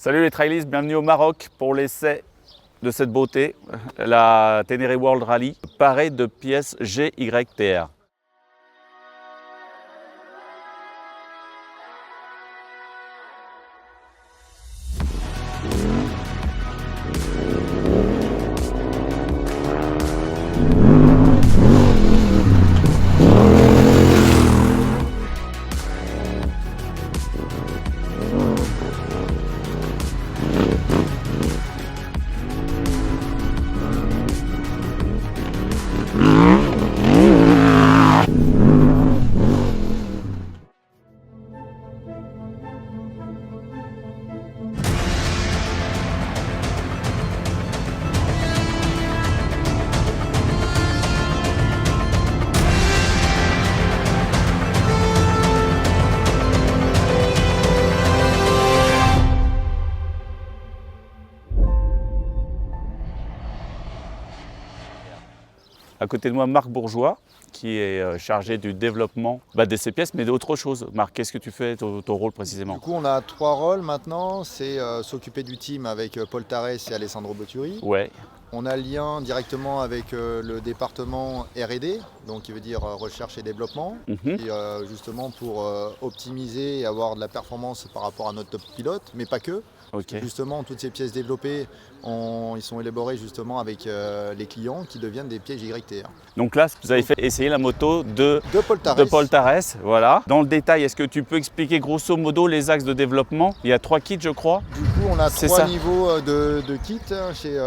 Salut les trailistes, bienvenue au Maroc pour l'essai de cette beauté, la Ténéré World Rally, parée de pièces GYTR. À côté de moi, Marc Bourgeois, qui est chargé du développement de ces pièces, mais d'autre chose. Marc, qu'est-ce que tu fais, ton rôle précisément? Du coup, on a trois rôles maintenant. C'est s'occuper du team avec Paul Tarès et Alessandro Botturi. Ouais, On a le lien directement avec le département R&D, donc qui veut dire recherche et développement, mhm, et, justement pour optimiser et avoir de la performance par rapport à notre top pilote, mais pas que. ok. Justement, toutes ces pièces développées, ils sont élaborées justement avec les clients qui deviennent des pièces GYTR. Donc là, vous avez fait essayer la moto de Paul Tarès. de Paul Tarès, voilà. Dans le détail, est-ce que tu peux expliquer grosso modo les axes de développement? Il y a 3 kits, je crois. Du coup, on a C'est trois ça. niveaux de kits chez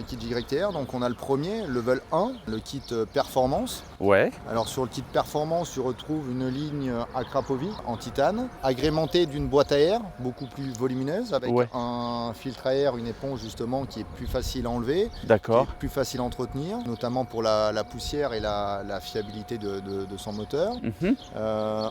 Kit GYTR. Donc, on a le premier, level 1, le kit performance. Ouais, Alors, sur le kit performance, tu retrouves une ligne Akrapovic en titane, agrémentée d'une boîte à air beaucoup plus volumineuse, avec Ouais. un filtre à air, une éponge justement qui est plus facile à enlever, qui d'accord. est plus facile à entretenir, notamment pour la poussière et la fiabilité de son moteur. Mhm.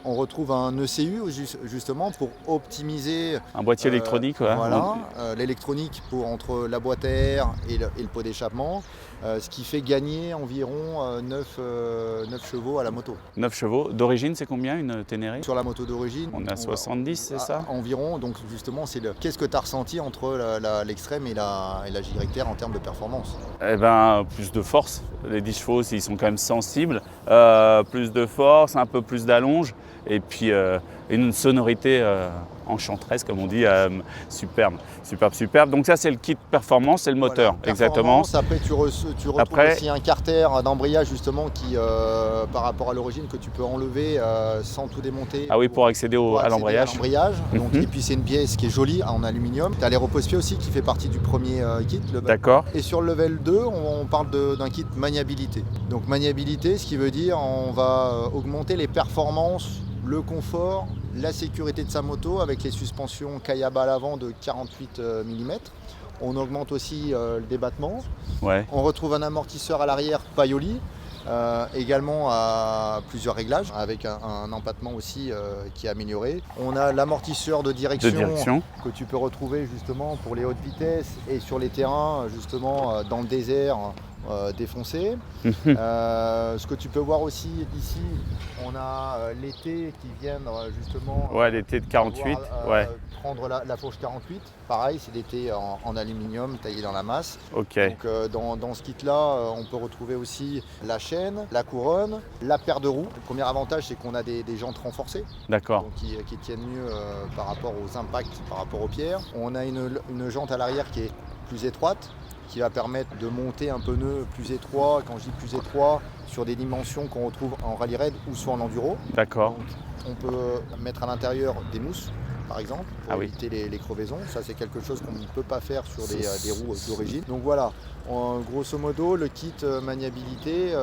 On retrouve un ECU justement pour optimiser Un boîtier électronique, ouais. voilà, l'électronique pour entre la boîte à air et le pot d'échappement, ce qui fait gagner environ 9 chevaux à la moto. 9 chevaux. D'origine, c'est combien une Ténéré? Sur la moto d'origine, On est à 70, c'est ça? environ. Donc justement, c'est qu'est-ce que tu as ressenti entre l'extrême et la JYTR en termes de performance? Eh ben, plus de force. Les 10 chevaux, ils sont quand même sensibles. Plus de force, un peu plus d'allonge. Et puis, une sonorité enchanteresse, comme on dit, superbe. Superbe, superbe. Donc ça, c'est le kit performance, c'est le moteur, Voilà, exactement. performance. Après, tu retrouves Après- aussi un carter d'embrayage justement qui, par rapport à l'origine, que tu peux enlever sans tout démonter. Ah oui, pour accéder pour à accéder l'embrayage. Donc, Mhm. et puis c'est une pièce qui est jolie en aluminium. Tu as les repose-pieds aussi qui fait partie du premier kit. D'accord. Et sur le level 2, on parle d'un kit maniabilité. Donc maniabilité, ce qui veut dire on va augmenter les performances, le confort, la sécurité de sa moto avec les suspensions Kayaba à l'avant de 48 mm. On augmente aussi le débattement. Ouais. On retrouve un amortisseur à l'arrière Paioli, également à plusieurs réglages, avec un empattement aussi qui est amélioré. On a l'amortisseur de De direction direction. que tu peux retrouver justement pour les hautes vitesses et sur les terrains justement dans le désert défoncé. Mhm. Ce que tu peux voir aussi ici, on a l'été qui viennent justement Ouais, l'été de 48. pouvoir, Ouais, prendre la fourche 48. Pareil, c'est l'été en aluminium taillé dans la masse. ok. Donc dans ce kit-là, on peut retrouver aussi la chaîne, la couronne, la paire de roues. Le premier avantage, c'est qu'on a des jantes renforcées, D'accord. donc qui tiennent mieux par rapport aux impacts, par rapport aux pierres. On a une jante à l'arrière qui est plus étroite, qui va permettre de monter un pneu plus étroit, quand je dis plus étroit, sur des dimensions qu'on retrouve en rallye raid ou soit en enduro. D'accord. Donc, on peut mettre à l'intérieur des mousses, par exemple, pour Ah oui. éviter les crevaisons. Ça, c'est quelque chose qu'on ne peut pas faire sur des roues d'origine. Donc voilà, grosso modo, le kit maniabilité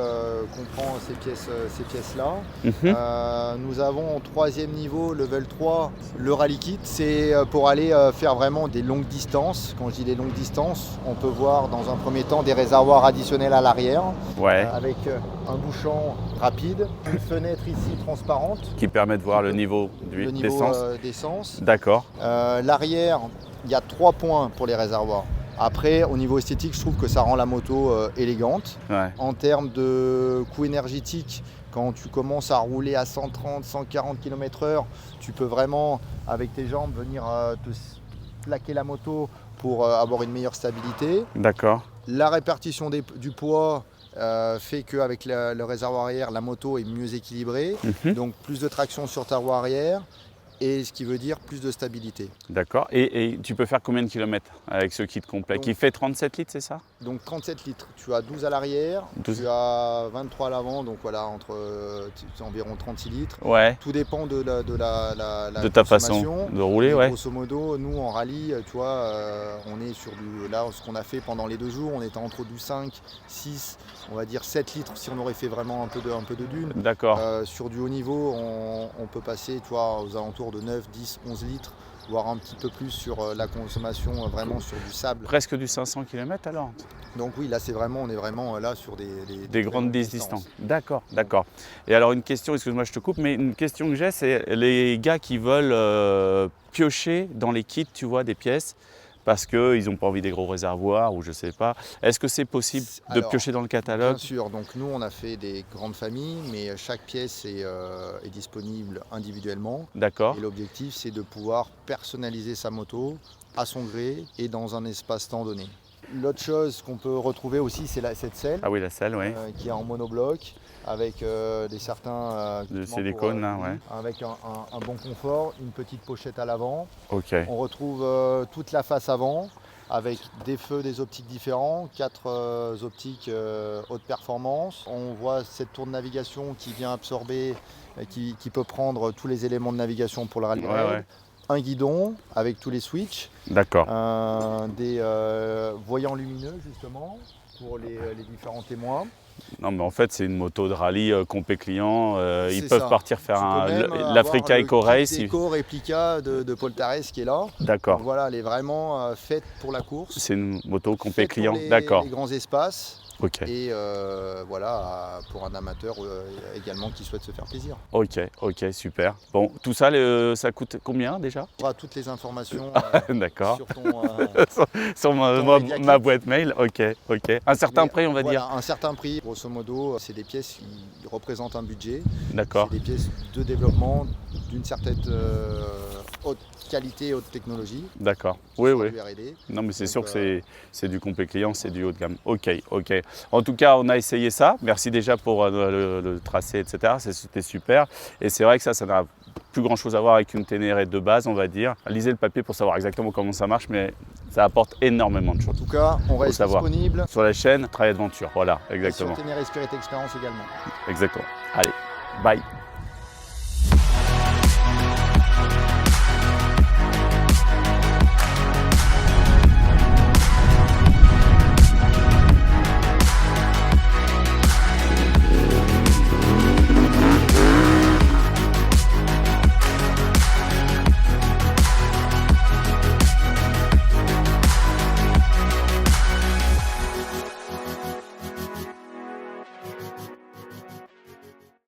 comprend ces pièces-là. Mhm. Nous avons en troisième niveau, level 3, le rally kit. C'est pour aller faire vraiment des longues distances. Quand je dis des longues distances, on peut voir dans un premier temps des réservoirs additionnels à l'arrière, Ouais. avec un bouchon rapide, une fenêtre ici transparente, Qui permet de voir le niveau le niveau d'essence. d'essence. D'accord. L'arrière, il y a 3 points pour les réservoirs. Après, au niveau esthétique, je trouve que ça rend la moto élégante. Ouais. En termes de coût énergétique, quand tu commences à rouler à 130, 140 km/h, tu peux vraiment, avec tes jambes, venir plaquer la moto pour avoir une meilleure stabilité. D'accord. La répartition du poids fait qu'avec le réservoir arrière, la moto est mieux équilibrée. Donc plus de traction sur ta roue arrière. Et ce qui veut dire plus de stabilité. D'accord. Et tu peux faire combien de kilomètres avec ce kit complet qui fait 37 litres, c'est ça? Donc 37 litres. Tu as 12 à l'arrière, 12. tu as 23 à l'avant, donc voilà, environ 36 litres. Ouais. Tout dépend de ta façon de rouler, ouais. Grosso modo, nous en rallye, tu vois, on est sur là, ce qu'on a fait pendant les 2 jours, on était entre du 5, 6, on va dire 7 litres si on aurait fait vraiment un peu de dune. D'accord. Sur du haut niveau, on peut passer, tu vois, aux alentours de 9, 10, 11 litres, voire un petit peu plus sur la consommation vraiment sur du sable. Presque du 500 km alors? Donc oui, là on est vraiment là sur des grandes distances. D'accord, d'accord. Et alors une question, excuse-moi je te coupe, mais une question que j'ai, c'est les gars qui veulent piocher dans les kits, tu vois, des pièces, parce qu'ils n'ont pas envie des gros réservoirs ou je ne sais pas. Est-ce que c'est possible de piocher dans le catalogue? Bien sûr, donc nous on a fait des grandes familles, mais chaque pièce est disponible individuellement. D'accord. Et l'objectif c'est de pouvoir personnaliser sa moto à son gré et dans un espace-temps donné. L'autre chose qu'on peut retrouver aussi, c'est cette selle. Ah oui, la selle, oui. Qui est en monobloc, avec certains de silicone, là, ouais. avec un bon confort, une petite pochette à l'avant. Ok. On retrouve toute la face avant, avec des feux, des optiques différents, 4 optiques haute performance. On voit cette tour de navigation qui vient absorber, qui peut prendre tous les éléments de navigation pour le rallye. Ouais. Un guidon avec tous les switches. D'accord. Des voyants lumineux justement pour les différents témoins. Non mais en fait c'est une moto de rallye compé client, ils peuvent ça. partir faire l'Africa Eco Race. Eco Réplica de Paul Tarès qui est là. D'accord. Voilà, elle est vraiment faite pour la course. C'est une moto compé client, d'accord. Les grands espaces. Ok. Et voilà, pour un amateur également qui souhaite se faire plaisir. Ok, super. Bon, tout ça, ça coûte combien déjà? On aura toutes les informations d'accord. sur ma boîte mail. Ok. Un certain prix, on va dire. Un certain prix. Grosso modo, c'est des pièces qui représentent un budget. D'accord. C'est des pièces de développement d'une certaine haute qualité, haute technologie. D'accord. Oui. R&D. Non, mais c'est sûr que c'est du complet client, c'est du haut de gamme. Ok. En tout cas, on a essayé ça. Merci déjà pour le tracé, etc. C'était super. Et c'est vrai que ça n'a plus grand chose à voir avec une Ténéré de base, on va dire. Lisez le papier pour savoir exactement comment ça marche, mais ça apporte énormément de choses. En tout cas, on reste disponible sur la chaîne Travail Adventure. Voilà, exactement. Et sur Ténéré Spirit Experience également. Exactement. Allez, bye.